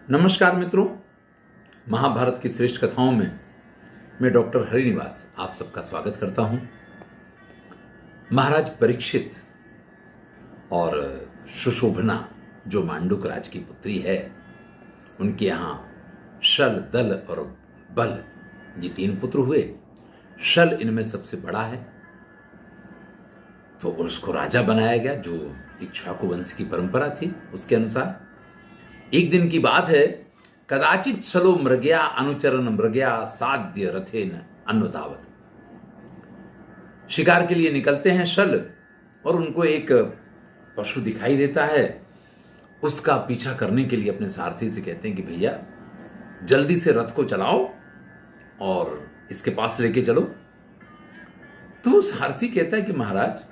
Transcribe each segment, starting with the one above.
नमस्कार मित्रों, महाभारत की श्रेष्ठ कथाओं में मैं डॉक्टर हरिनिवास आप सबका स्वागत करता हूं। महाराज परीक्षित और सुशोभना जो मांडुक राज की पुत्री है, उनके यहां शल, दल और बल ये 3 पुत्र हुए। शल इनमें सबसे बड़ा है, तो उसको राजा बनाया गया, जो इक्ष्वाकु वंश की परंपरा थी उसके अनुसार। एक दिन की बात है, कदाचित शलो मृगया अनुचरण मृगया साध्य रथेन अन्वधावत। शिकार के लिए निकलते हैं शल और उनको एक पशु दिखाई देता है। उसका पीछा करने के लिए अपने सारथी से कहते हैं कि भैया जल्दी से रथ को चलाओ और इसके पास लेके चलो। तो सारथी कहता है कि महाराज,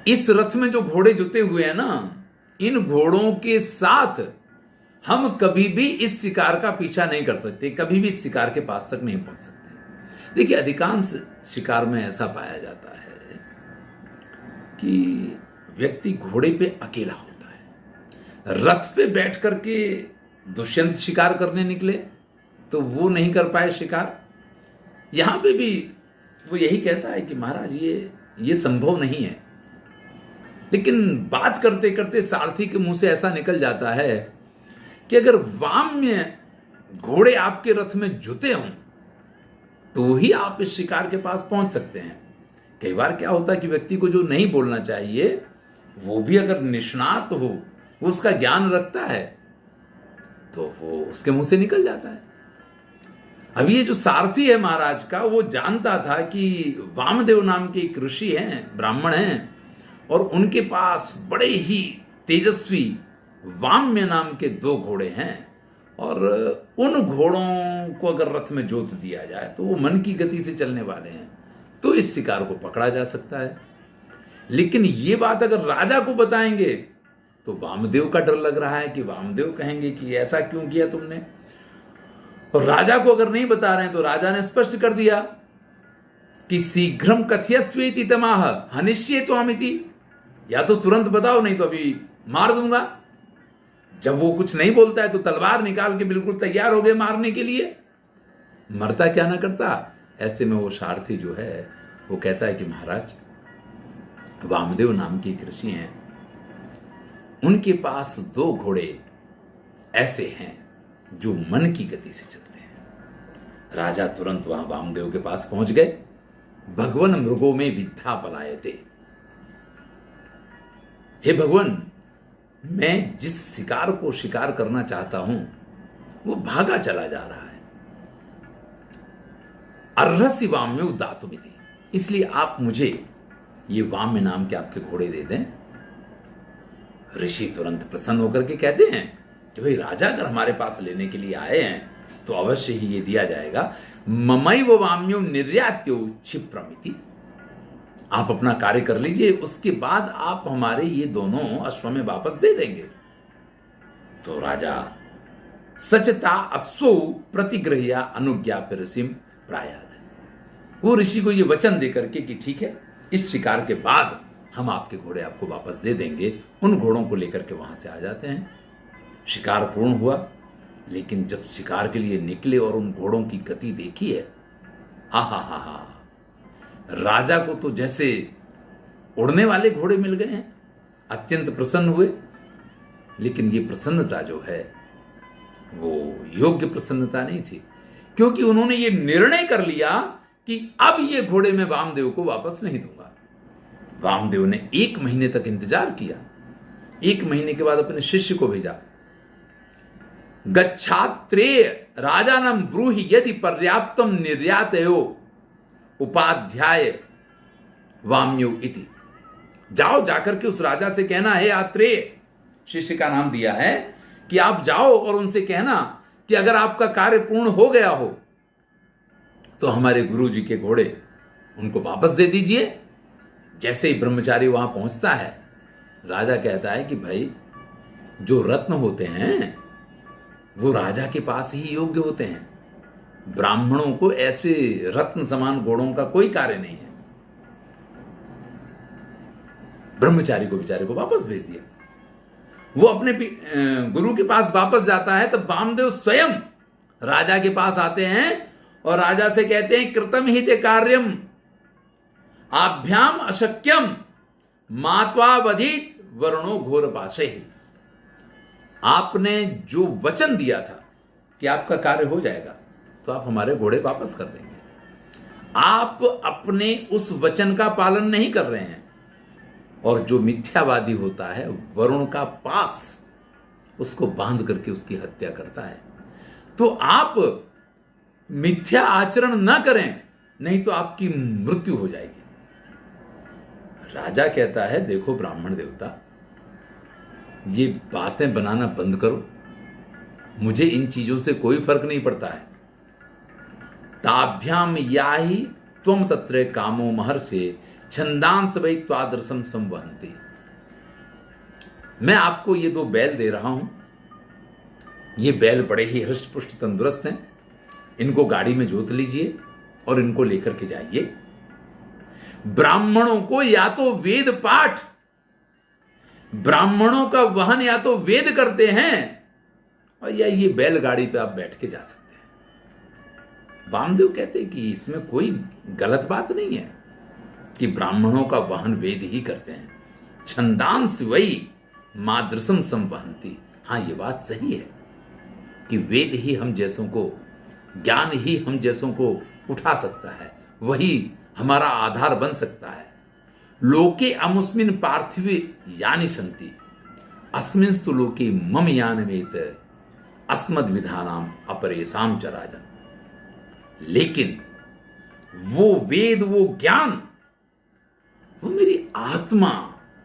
इस रथ में जो घोड़े जुते हुए हैं ना, इन घोड़ों के साथ हम कभी भी इस शिकार का पीछा नहीं कर सकते, कभी भी इस शिकार के पास तक नहीं पहुंच सकते। देखिए, अधिकांश शिकार में ऐसा पाया जाता है कि व्यक्ति घोड़े पे अकेला होता है। रथ पे बैठ करके दुष्यंत शिकार करने निकले तो वो नहीं कर पाए शिकार। यहां पे भी वो यही कहता है कि महाराज ये संभव नहीं है। लेकिन बात करते करते सारथी के मुंह से ऐसा निकल जाता है कि अगर वाम्य घोड़े आपके रथ में जुते हों तो ही आप इस शिकार के पास पहुंच सकते हैं। कई बार क्या होता है कि व्यक्ति को जो नहीं बोलना चाहिए वो भी अगर निष्णात हो, वो उसका ज्ञान रखता है, तो वो उसके मुंह से निकल जाता है। अब ये जो सारथी है महाराज का, वो जानता था कि वामदेव नाम के एक ऋषि हैं, ब्राह्मण हैं, और उनके पास बड़े ही तेजस्वी वाम्य नाम के 2 घोड़े हैं, और उन घोड़ों को अगर रथ में जोत दिया जाए तो वो मन की गति से चलने वाले हैं, तो इस शिकार को पकड़ा जा सकता है। लेकिन ये बात अगर राजा को बताएंगे तो वामदेव का डर लग रहा है कि वामदेव कहेंगे कि ऐसा क्यों किया तुमने। और राजा को अगर नहीं बता रहे हैं तो राजा ने स्पष्ट कर दिया कि शीघ्रम कथयस्वेति तमाह हनिष्ये त्वामिति, या तो तुरंत बताओ नहीं तो अभी मार दूंगा। जब वो कुछ नहीं बोलता है तो तलवार निकाल के बिल्कुल तैयार हो गए मारने के लिए। मरता क्या ना करता। ऐसे में वो सारथी जो है वो कहता है कि महाराज, वामदेव नाम के एक ऋषि हैं, उनके पास 2 घोड़े ऐसे हैं जो मन की गति से चलते हैं। राजा तुरंत वहां वामदेव के पास पहुंच गए। भगवन मृगों में विद्या पलायते। हे भगवान, मैं जिस शिकार को शिकार करना चाहता हूं वो भागा चला जा रहा है। अर्हसि वाम्य उदातुमिति, इसलिए आप मुझे ये वाम्य नाम के आपके घोड़े दे दें। ऋषि तुरंत प्रसन्न होकर के कहते हैं कि भाई राजा अगर हमारे पास लेने के लिए आए हैं तो अवश्य ही ये दिया जाएगा। ममैव वाम्यो निर्यात्यो क्षिप्रमिति, आप अपना कार्य कर लीजिए, उसके बाद आप हमारे ये दोनों अश्व में वापस दे देंगे। तो राजा सचता अश्व प्रतिग्रह्या अनुज्ञाप्य ऋषिम प्रायाद, वो ऋषि को ये वचन देकर के कि ठीक है, इस शिकार के बाद हम आपके घोड़े आपको वापस दे देंगे। उन घोड़ों को लेकर के वहां से आ जाते हैं। शिकार पूर्ण हुआ, लेकिन जब शिकार के लिए निकले और उन घोड़ों की गति देखी है, हा हा हा हा, राजा को तो जैसे उड़ने वाले घोड़े मिल गए हैं। अत्यंत प्रसन्न हुए। लेकिन ये प्रसन्नता जो है वो योग्य प्रसन्नता नहीं थी, क्योंकि उन्होंने ये निर्णय कर लिया कि अब ये घोड़े मैं वामदेव को वापस नहीं दूंगा। वामदेव ने 1 महीने तक इंतजार किया। 1 महीने के बाद अपने शिष्य को भेजा। गच्छात्रे राजानम ब्रूहि यदि पर्याप्तम निर्यातयो उपाध्याय वाम्यो इति, जाओ जाकर के उस राजा से कहना है, आत्रेय शिष्य का नाम दिया है, कि आप जाओ और उनसे कहना कि अगर आपका कार्य पूर्ण हो गया हो तो हमारे गुरु जी के घोड़े उनको वापस दे दीजिए। जैसे ही ब्रह्मचारी वहां पहुंचता है, राजा कहता है कि भाई, जो रत्न होते हैं वो राजा के पास ही योग्य होते हैं। ब्राह्मणों को ऐसे रत्न समान घोड़ों का कोई कार्य नहीं है। ब्रह्मचारी को बेचारे को वापस भेज दिया। वो अपने गुरु के पास वापस जाता है, तब वामदेव स्वयं राजा के पास आते हैं और राजा से कहते हैं, कृतम ही ते कार्यम आभ्याम अशक्यम मात्वावधित वरुणो घोर पाशे। आपने जो वचन दिया था कि आपका कार्य हो जाएगा, तो आप हमारे घोड़े वापस कर देंगे। आप अपने उस वचन का पालन नहीं कर रहे हैं, और जो मिथ्यावादी होता है वरुण का पास उसको बांध करके उसकी हत्या करता है। तो आप मिथ्या आचरण ना करें, नहीं तो आपकी मृत्यु हो जाएगी। राजा कहता है, देखो ब्राह्मण देवता, ये बातें बनाना बंद करो, मुझे इन चीजों से कोई फर्क नहीं पड़ता है। ताभ्याम याहि त्वम तत्र कामो महर्षे छंदांस वै त्वादर्शम संवहन्ति। मैं आपको ये 2 बैल दे रहा हूं। ये बैल बड़े ही हृष्ट पुष्ट तंदुरुस्त हैं। इनको गाड़ी में जोत लीजिए और इनको लेकर के जाइए। ब्राह्मणों को या तो वेद पाठ, ब्राह्मणों का वहन या तो वेद करते हैं, और या ये बैलगाड़ी पे आप बैठ के जा सकते हैं। वामदेव कहते हैं कि इसमें कोई गलत बात नहीं है कि ब्राह्मणों का वहन वेद ही करते हैं। छंदांस वही मादृसम संवहन्ति। हां, ये बात सही है कि वेद ही हम जैसों को, ज्ञान ही हम जैसों को उठा सकता है, वही हमारा आधार बन सकता है। लोके अमुस्मिन पार्थिवे यानी संति अस्मिंस्तु लोके मम यानमेत अस्मद विधानाम अपरेशाम च राजन। लेकिन वो वेद, वो ज्ञान, वो मेरी आत्मा,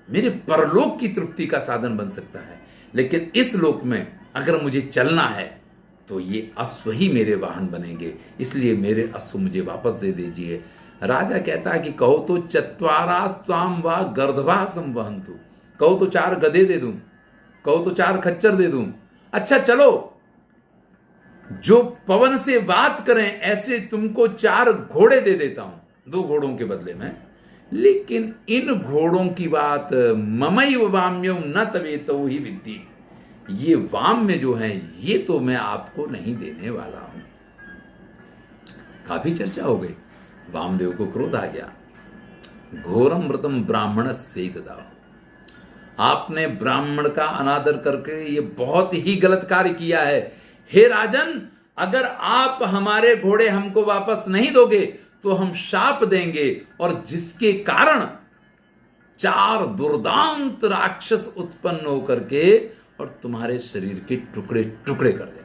मेरे परलोक की तृप्ति का साधन बन सकता है। लेकिन इस लोक में अगर मुझे चलना है तो ये अश्व ही मेरे वाहन बनेंगे, इसलिए मेरे अश्व मुझे वापस दे दीजिए। राजा कहता है कि कहो तो चत्वारास्त्वाम वा गर्दभा संवहन्तु। कहो तो 4 गधे दे दूं, कहो तो 4 खच्चर दे दूं। अच्छा चलो, जो पवन से बात करें ऐसे तुमको 4 घोड़े दे देता हूं 2 घोड़ों के बदले में। लेकिन इन घोड़ों की बात ममैव वाम्यम न तवेतो ही विद्धि। ये वाम्य जो है ये तो मैं आपको नहीं देने वाला हूं। काफी चर्चा हो गई। वामदेव को क्रोध आ गया। घोरम व्रतम ब्राह्मण सेतदा। आपने ब्राह्मण का अनादर करके ये बहुत ही गलत कार्य किया है। हे राजन, अगर आप हमारे घोड़े हमको वापस नहीं दोगे तो हम शाप देंगे, और जिसके कारण 4 दुर्दांत राक्षस उत्पन्न होकर के और तुम्हारे शरीर के टुकड़े टुकड़े कर देंगे।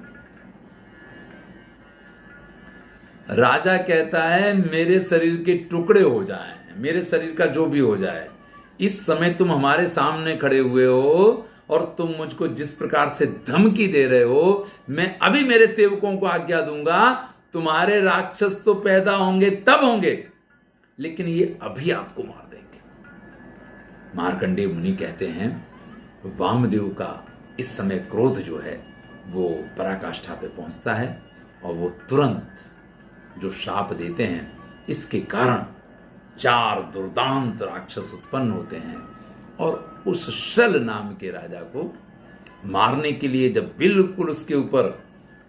राजा कहता है, मेरे शरीर के टुकड़े हो जाएं, मेरे शरीर का जो भी हो जाए, इस समय तुम हमारे सामने खड़े हुए हो और तुम मुझको जिस प्रकार से धमकी दे रहे हो, मैं अभी मेरे सेवकों को आज्ञा दूंगा, तुम्हारे राक्षस तो पैदा होंगे तब होंगे, लेकिन ये अभी आपको मार देंगे। मार्कंडेय मुनि कहते हैं, वामदेव का इस समय क्रोध जो है वो पराकाष्ठा पे पहुंचता है, और वो तुरंत जो शाप देते हैं, इसके कारण 4 दुर्दांत राक्षस उत्पन्न होते हैं, और उस शल नाम के राजा को मारने के लिए जब बिल्कुल उसके ऊपर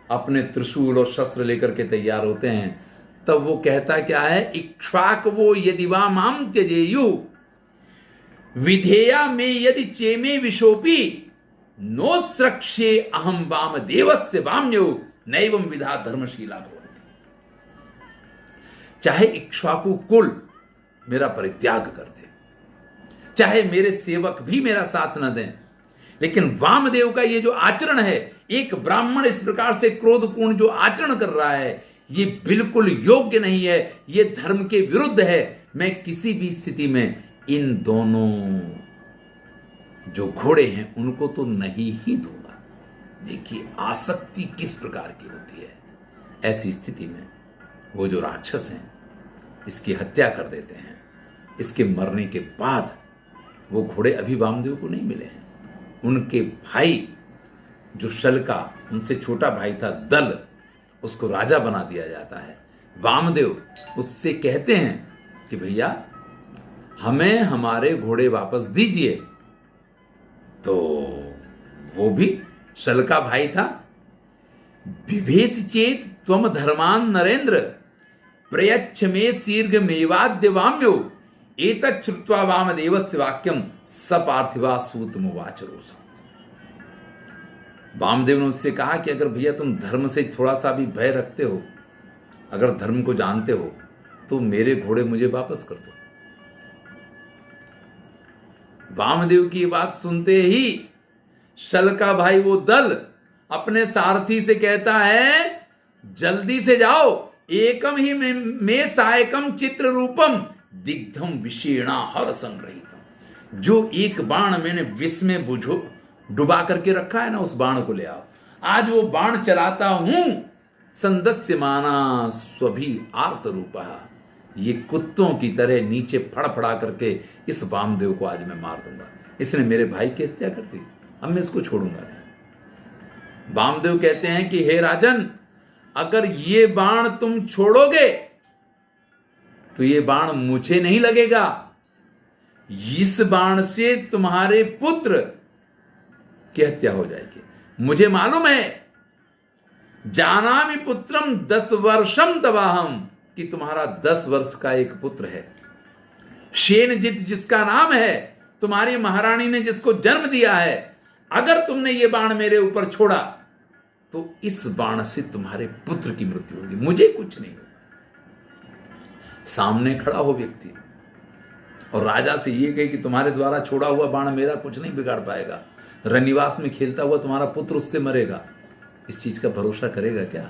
अपने त्रिशूल और शस्त्र लेकर के तैयार होते हैं, तब वो कहता क्या है, इक्ष्वाक वो यदि वा माम त्यजेयु विधेया में यदि चेमे विशोपी नो स्रक्षे अहम वाम देवस्य वाम्यो नैवम विधा धर्मशीला भवन्ति। चाहे इक्ष्वाकु कुल मेरा परित्याग कर दे, चाहे मेरे सेवक भी मेरा साथ न दें, लेकिन वामदेव का ये जो आचरण है, एक ब्राह्मण इस प्रकार से क्रोधपूर्ण जो आचरण कर रहा है, ये बिल्कुल योग्य नहीं है, ये धर्म के विरुद्ध है। मैं किसी भी स्थिति में इन दोनों जो घोड़े हैं उनको तो नहीं ही दूंगा। देखिए आसक्ति किस प्रकार की होती है। ऐसी स्थिति में वो जो राक्षस हैं इसकी हत्या कर देते हैं। इसके मरने के बाद वो घोड़े अभी वामदेव को नहीं मिले हैं। उनके भाई जो शल का उनसे छोटा भाई था दल, उसको राजा बना दिया जाता है। वामदेव उससे कहते हैं कि भैया हमें हमारे घोड़े वापस दीजिए। तो वो भी शल का भाई था। विभेष चेत त्वम धर्मान नरेंद्र प्रयच्छ में शीर्घ मेवाद्य वाम्यो एतत् श्रुत्वा वामदेवस्य वाक्यम सपार्थिवा सूतमुवाच रोषा। वामदेव ने उससे कहा कि अगर भैया तुम धर्म से थोड़ा सा भी भय रखते हो, अगर धर्म को जानते हो, तो मेरे घोड़े मुझे वापस कर दो। वामदेव की बात सुनते ही शल का भाई वो दल अपने सारथी से कहता है, जल्दी से जाओ, एकम ही में सायकम चित्र रूपम दिग्धम विषेणा हर संग्रहितम। जो एक बाण मैंने विष में बुझो डुबा करके रखा है ना, उस बाण को ले आओ। आज वो बाण चलाता हूं, संदस्य माना स्वभी आर्त रूपा। ये कुत्तों की तरह नीचे फड़फड़ा करके इस वामदेव को आज मैं मार दूंगा। इसने मेरे भाई की हत्या कर दी, अब मैं इसको छोड़ूंगा नहीं। वामदेव कहते हैं कि हे राजन, अगर ये बाण तुम छोड़ोगे तो ये बाण मुझे नहीं लगेगा, इस बाण से तुम्हारे पुत्र की हत्या हो जाएगी। मुझे मालूम है, जानामि पुत्रम 10 वर्षम तवाहम, कि तुम्हारा 10 वर्ष का एक पुत्र है, शेनजित जिसका नाम है, तुम्हारी महारानी ने जिसको जन्म दिया है। अगर तुमने ये बाण मेरे ऊपर छोड़ा तो इस बाण से तुम्हारे पुत्र की मृत्यु होगी, मुझे कुछ नहीं होगा। सामने खड़ा हो व्यक्ति और राजा से ये कहे कि तुम्हारे द्वारा छोड़ा हुआ बाण मेरा कुछ नहीं बिगाड़ पाएगा, रनिवास में खेलता हुआ तुम्हारा पुत्र उससे मरेगा, इस चीज का भरोसा करेगा क्या?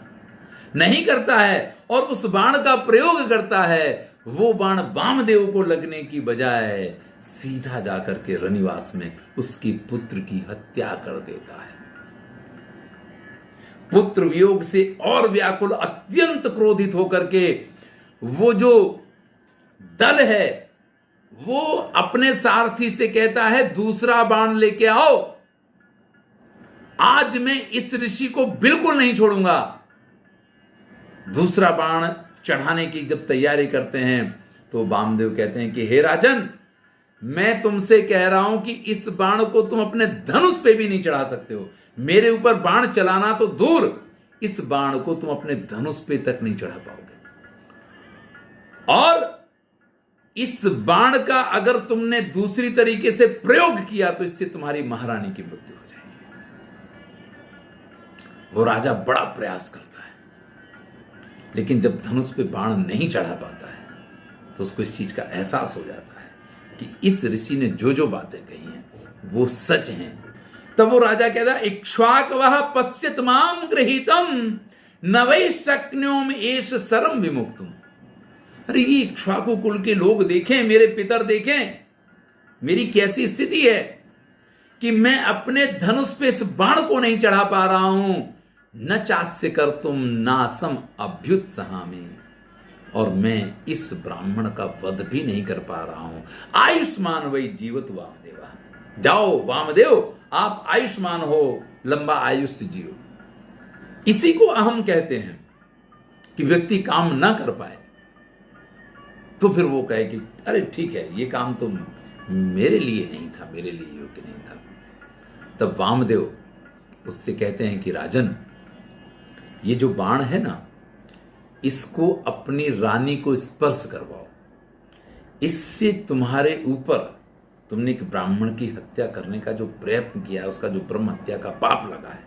नहीं करता है, और उस बाण का प्रयोग करता है। वो बाण वामदेव को लगने की बजाय सीधा जाकर के रनिवास में उसकी पुत्र की हत्या कर देता है। पुत्र वियोग से और व्याकुल, अत्यंत क्रोधित होकर के वो जो दल है वो अपने सारथी से कहता है, दूसरा बाण लेके आओ, आज मैं इस ऋषि को बिल्कुल नहीं छोड़ूंगा। दूसरा बाण चढ़ाने की जब तैयारी करते हैं तो वामदेव कहते हैं कि हे राजन, मैं तुमसे कह रहा हूं कि इस बाण को तुम अपने धनुष पे भी नहीं चढ़ा सकते हो। मेरे ऊपर बाण चलाना तो दूर, इस बाण को तुम अपने धनुष पे तक नहीं चढ़ा पाओगे, और इस बाण का अगर तुमने दूसरी तरीके से प्रयोग किया तो इससे तुम्हारी महारानी की मृत्यु हो जाएगी। वो राजा बड़ा प्रयास करता है, लेकिन जब धनुष पे बाण नहीं चढ़ा पाता है तो उसको इस चीज का एहसास हो जाता है कि इस ऋषि ने जो जो बातें कही हैं वो सच हैं। तब वो राजा कहता है, इक्ष्वाकवः पश्यत माम गृहीतम न वै शक्नोम एष सरम विमुक्तुम। अरे ये इक्ष्वाकु कुल के लोग देखें, मेरे पितर देखें, मेरी कैसी स्थिति है कि मैं अपने धनुष पे इस बाण को नहीं चढ़ा पा रहा हूं। न चास्य कर तुम नासम अभ्युत्सहामि, और मैं इस ब्राह्मण का वध भी नहीं कर पा रहा हूं। आयुष्मान वही जीवत वामदेवा, जाओ वामदेव आप आयुष्मान हो, लंबा आयुष्य जियो। इसी को अहम कहते हैं कि व्यक्ति काम ना कर पाए तो फिर वो कहे कि अरे ठीक है, ये काम तो मेरे लिए नहीं था, मेरे लिए योग्य नहीं था। तब वामदेव उससे कहते हैं कि राजन, ये जो बाण है ना, इसको अपनी रानी को स्पर्श करवाओ, इससे तुम्हारे ऊपर तुमने एक ब्राह्मण की हत्या करने का जो प्रयत्न किया है, उसका जो ब्रह्म हत्या का पाप लगा है,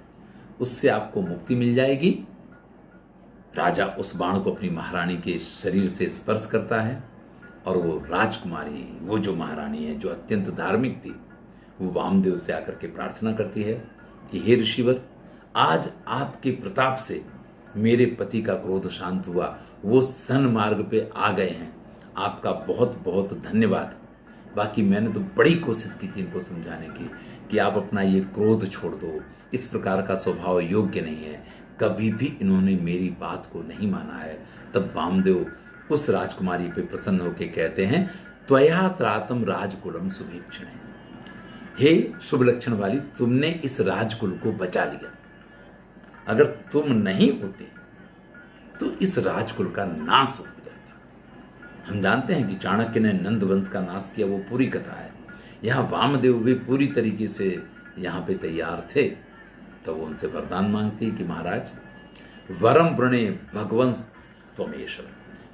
उससे आपको मुक्ति मिल जाएगी। राजा उस बाण को अपनी महारानी के शरीर से स्पर्श करता है, और वो राजकुमारी, वो जो महारानी है जो अत्यंत धार्मिक थी, वो वामदेव से आकर के प्रार्थना करती है कि हे ऋषिवर, आज आपके प्रताप से मेरे पति का क्रोध शांत हुआ, वो सन्मार्ग पे आ गए हैं, आपका बहुत बहुत धन्यवाद। बाकी मैंने तो बड़ी कोशिश की थी इनको समझाने की कि आप अपना ये क्रोध छोड़ दो, इस प्रकार का स्वभाव योग्य नहीं है, कभी भी इन्होंने मेरी बात को नहीं माना है। तब वामदेव उस राजकुमारी पे प्रसन्न होकर कहते हैं, त्वया त्रातम राजकुलम शुभेक्षण, हे शुभ लक्षण वाली, तुमने इस राजकुल को बचा लिया। अगर तुम नहीं होते तो इस राजकुल का नाश हो जाता। हम जानते हैं कि चाणक्य ने नंद वंश का नाश किया, वो पूरी कथा है। यहां वामदेव भी पूरी तरीके से यहाँ पे तैयार थे, तो वो उनसे वरदान मांगती कि महाराज वरम वृणे भगवंत त्वमेश,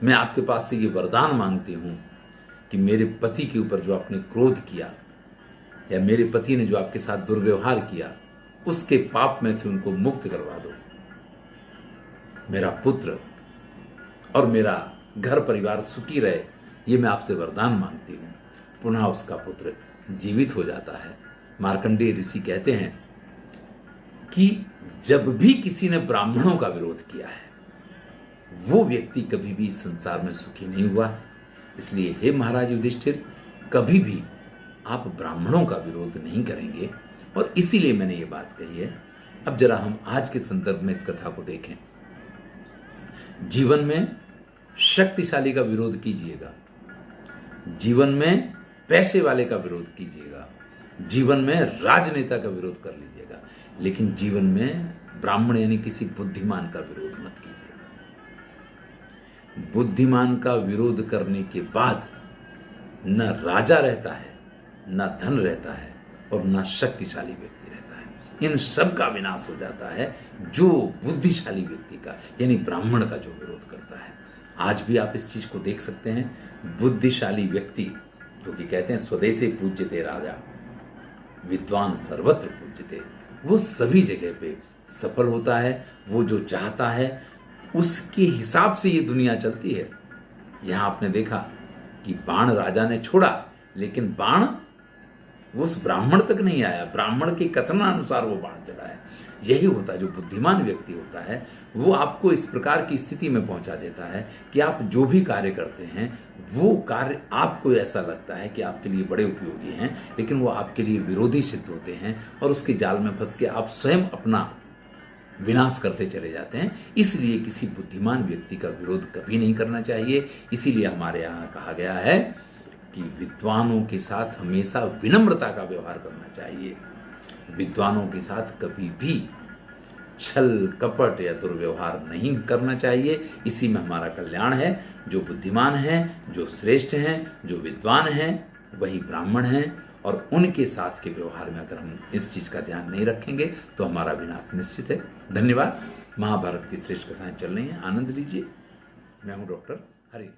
मैं आपके पास से ये वरदान मांगती हूँ कि मेरे पति के ऊपर जो आपने क्रोध किया या मेरे पति ने जो आपके साथ दुर्व्यवहार किया उसके पाप में से उनको मुक्त करवा दो। मेरा पुत्र और मेरा घर परिवार सुखी रहे, ये मैं आपसे वरदान मांगती हूँ। पुनः उसका पुत्र जीवित हो जाता है। मार्कंडेय ऋषि कहते हैं कि जब भी किसी ने ब्राह्मणों का विरोध किया है वो व्यक्ति कभी भी इस संसार में सुखी नहीं हुआ है। इसलिए हे महाराज युधिष्ठिर, कभी भी आप ब्राह्मणों का विरोध नहीं करेंगे, और इसीलिए मैंने ये बात कही है। अब जरा हम आज के संदर्भ में इस कथा को देखें। जीवन में शक्तिशाली का विरोध कीजिएगा, जीवन में पैसे वाले का विरोध कीजिएगा, जीवन में राजनेता का विरोध कर लीजिएगा, लेकिन जीवन में ब्राह्मण यानी किसी बुद्धिमान का विरोध मत कीजिएगा। बुद्धिमान का विरोध करने के बाद न राजा रहता है, न धन रहता है, और न शक्तिशाली व्यक्ति रहता है। इन सब का विनाश हो जाता है जो बुद्धिशाली व्यक्ति का यानी ब्राह्मण का जो विरोध करता है। आज भी आप इस चीज को देख सकते हैं। बुद्धिशाली व्यक्ति जो कि कहते हैं स्वदेशे पूज्यते राजा विद्वान सर्वत्र पूज्यते, वो सभी जगह पे सफल होता है। वो जो चाहता है उसके हिसाब से ये दुनिया चलती है। यहां आपने देखा कि बाण राजा ने छोड़ा, लेकिन बाण उस ब्राह्मण तक नहीं आया, ब्राह्मण के कथनानुसार वो बाण चला है। यही होता है, जो बुद्धिमान व्यक्ति होता है वो आपको इस प्रकार की स्थिति में पहुंचा देता है कि आप जो भी कार्य करते हैं वो कार्य आपको ऐसा लगता है कि आपके लिए बड़े उपयोगी हैं, लेकिन वो आपके लिए विरोधी सिद्ध होते हैं और उसके जाल में फंस के आप स्वयं अपना विनाश करते चले जाते हैं। इसलिए किसी बुद्धिमान व्यक्ति का विरोध कभी नहीं करना चाहिए। इसीलिए हमारे यहाँ कहा गया है कि विद्वानों के साथ हमेशा विनम्रता का व्यवहार करना चाहिए। विद्वानों के साथ कभी भी छल कपट या दुर्व्यवहार नहीं करना चाहिए। इसी में हमारा कल्याण है। जो बुद्धिमान हैं, जो श्रेष्ठ हैं, जो विद्वान हैं, वही ब्राह्मण हैं, और उनके साथ के व्यवहार में अगर हम इस चीज का ध्यान नहीं रखेंगे तो हमारा विनाश निश्चित है। धन्यवाद। महाभारत की श्रेष्ठ कथाएं चल रही हैं, आनंद लीजिए। मैं हूं डॉक्टर हरि।